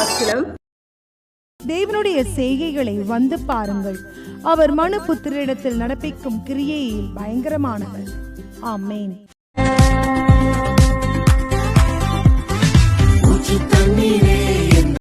வசனம், தேவனுடைய செய்கைகளை வந்து பாருங்கள், அவர் மனுபுத்திரிடத்தில் நடப்பிக்கும் கிரியையில் பயங்கரமானவர். ஆமென். ஊற்று தண்ணீரே